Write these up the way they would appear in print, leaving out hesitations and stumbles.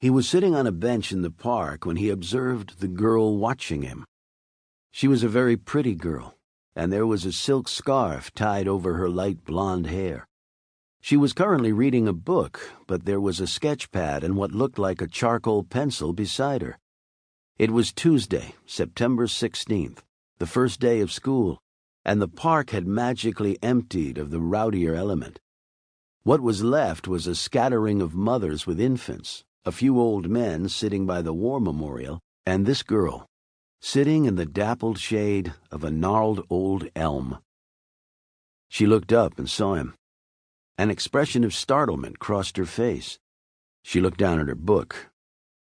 He was sitting on a bench in the park when he observed the girl watching him. She was a very pretty girl, and there was a silk scarf tied over her light blonde hair. She was currently reading a book, but there was a sketch pad and what looked like a charcoal pencil beside her. It was Tuesday, September 16th, the first day of school, and the park had magically emptied of the rowdier element. What was left was a scattering of mothers with infants, a few old men sitting by the war memorial, and this girl, sitting in the dappled shade of a gnarled old elm. She looked up and saw him. An expression of startlement crossed her face. She looked down at her book,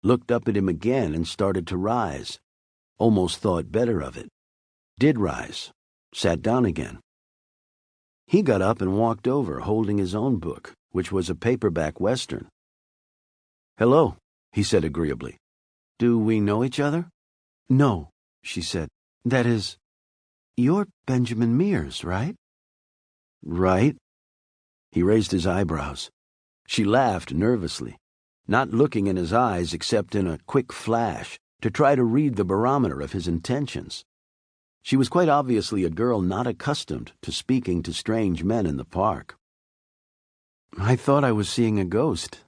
looked up at him again and started to rise. Almost thought better of it. Did rise. Sat down again. He got up and walked over, holding his own book, which was a paperback Western. "Hello," he said agreeably. "Do we know each other?" "No," she said. "That is, you're Benjamin Mears, right?" "Right." He raised his eyebrows. She laughed nervously, not looking in his eyes except in a quick flash to try to read the barometer of his intentions. She was quite obviously a girl not accustomed to speaking to strange men in the park. "I thought I was seeing a ghost."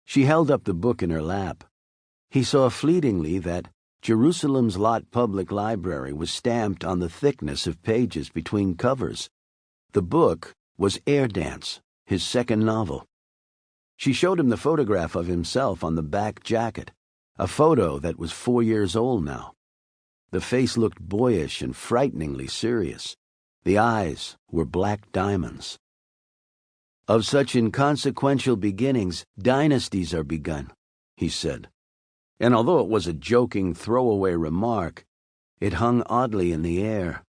She held up the book in her lap. He saw fleetingly that Jerusalem's Lot Public Library was stamped on the thickness of pages between covers. The book was Air Dance, his second novel. She showed him the photograph of himself on the back jacket, a photo that was 4 years old now. The face looked boyish and frighteningly serious. The eyes were black diamonds. "Of such inconsequential beginnings, dynasties are begun," he said. And although it was a joking, throwaway remark, it hung oddly in the air,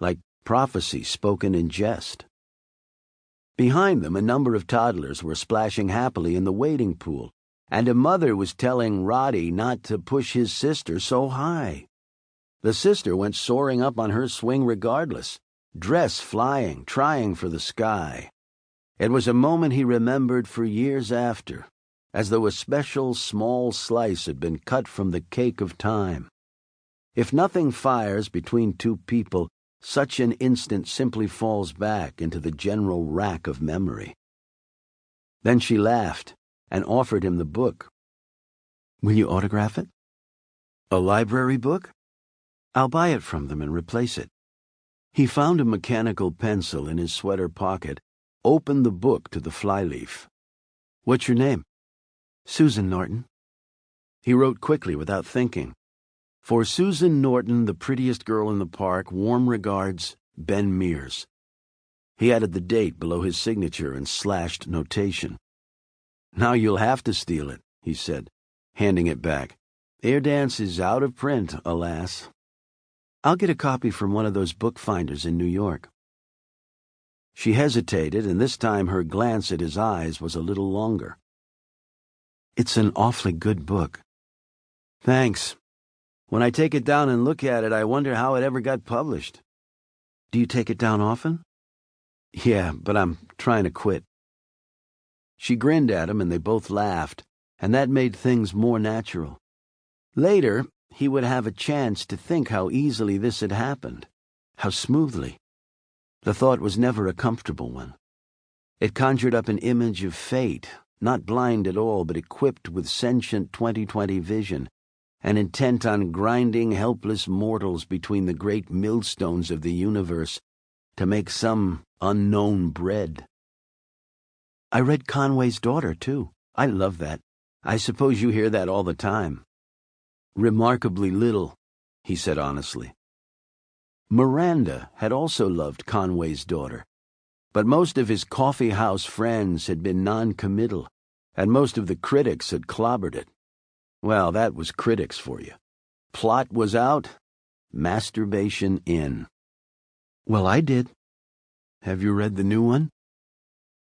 like prophecy spoken in jest. Behind them, a number of toddlers were splashing happily in the wading pool, and a mother was telling Roddy not to push his sister so high. The sister went soaring up on her swing regardless, dress flying, trying for the sky. It was a moment he remembered for years after, as though a special small slice had been cut from the cake of time. If nothing fires between two people, such an instant simply falls back into the general rack of memory. Then she laughed and offered him the book. "Will you autograph it?" "A library book?" "I'll buy it from them and replace it." He found a mechanical pencil in his sweater pocket, opened the book to the flyleaf. "What's your name?" "Susan Norton." He wrote quickly without thinking. "For Susan Norton, the prettiest girl in the park, warm regards, Ben Mears." He added the date below his signature in slashed notation. "Now you'll have to steal it," he said, handing it back. "Air Dance is out of print, alas." "I'll get a copy from one of those bookfinders in New York." She hesitated, and this time her glance at his eyes was a little longer. "It's an awfully good book." "Thanks. When I take it down and look at it, I wonder how it ever got published." "Do you take it down often?" "Yeah, but I'm trying to quit." She grinned at him, and they both laughed, and that made things more natural. Later, he would have a chance to think how easily this had happened, how smoothly. The thought was never a comfortable one. It conjured up an image of fate, not blind at all, but equipped with sentient 20/20 vision, and intent on grinding helpless mortals between the great millstones of the universe to make some unknown bread. "I read Conway's Daughter, too. I love that. I suppose you hear that all the time." "Remarkably little," he said honestly. Miranda had also loved Conway's Daughter, but most of his coffee house friends had been non-committal, and most of the critics had clobbered it. Well, that was critics for you. Plot was out, masturbation in. "Well, I did." "Have you read the new one?"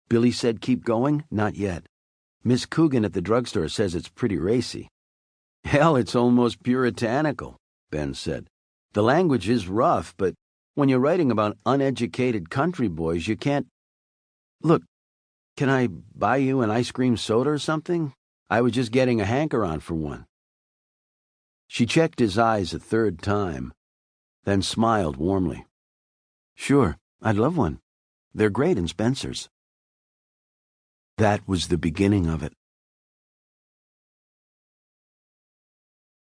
Billy said keep going. "Not yet. Miss Coogan at the drugstore says it's pretty racy." "Hell, it's almost puritanical," Ben said. "The language is rough, but when you're writing about uneducated country boys, you can't... Look, can I buy you an ice cream soda or something? I was just getting a hanker-on for one." She checked his eyes a third time, then smiled warmly. "Sure, I'd love one. They're great in Spencer's." That was the beginning of it.